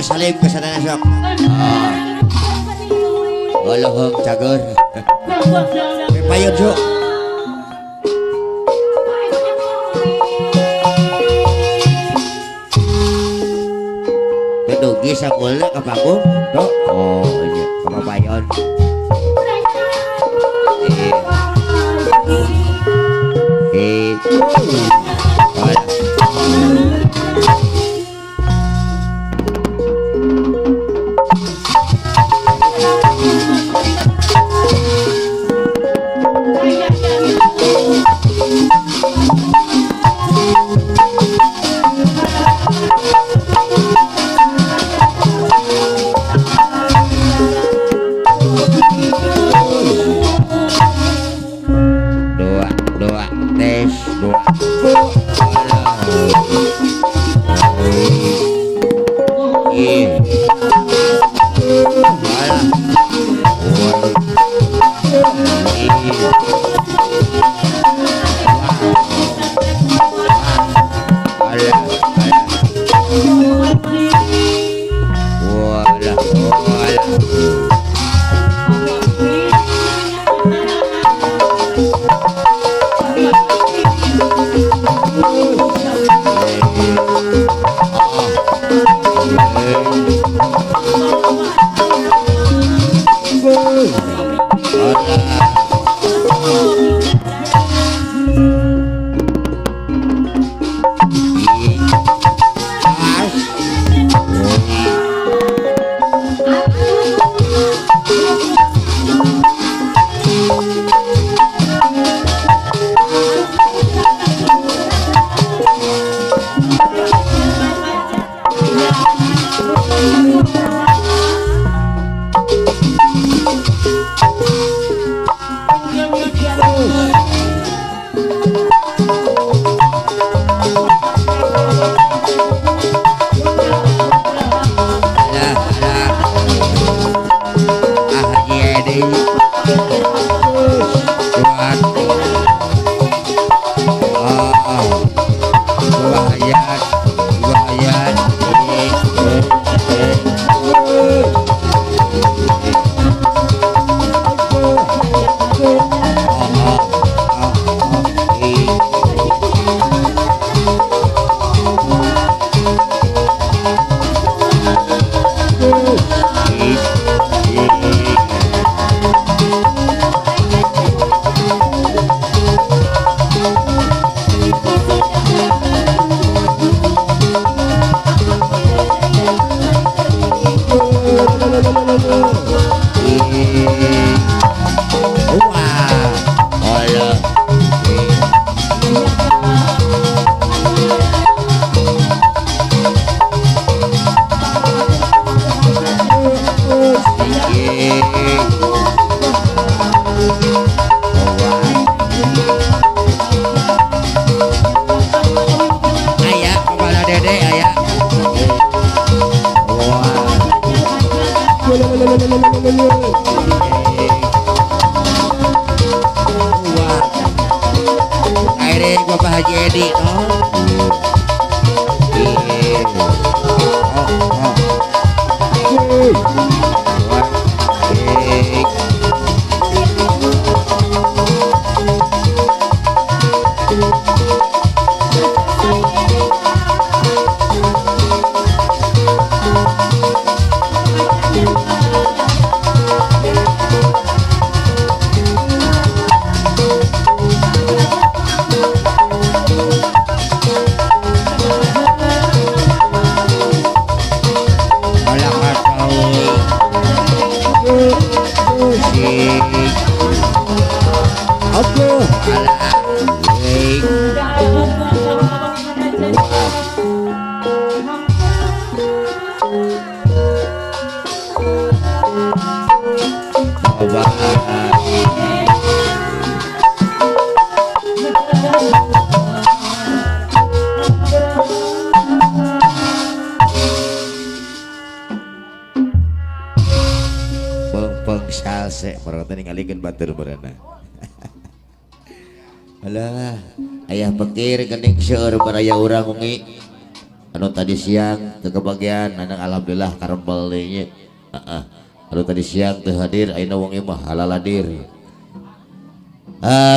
Salim ke sana sok. Walohong cager. Payun sok. Tedugi sakulna ka panggung. Tok. Oh, iya, ka payon. Haji Edi salse para ninggalikeun batur beurana. Alah, ayah pikir geuning seueur baraya urang ungi anu tadi siang teu kebagian anang alhamdulillah karempel deui nya. Heeh. Anu tadi siang teu hadir ayeuna wengi mah halal hadir.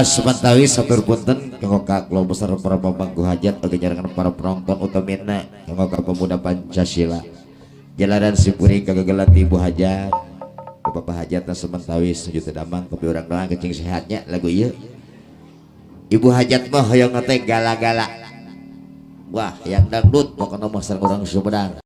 Semantawi satur punten kanggo ka kelompok besar para pamangku hajat bagi jarangan para penonton utamina kanggo ka pemuda Pancasila. Jalanan Sipuri kagagalan Ibu Hajat. Bapak hajatna semantawi sejuta damang tapi orang doang kecing sehatnya lagu ieu. Ibu hajat mah hoyong teh gala-gala. Wah, yang dangdut pokona mah sareng urang Sumedang.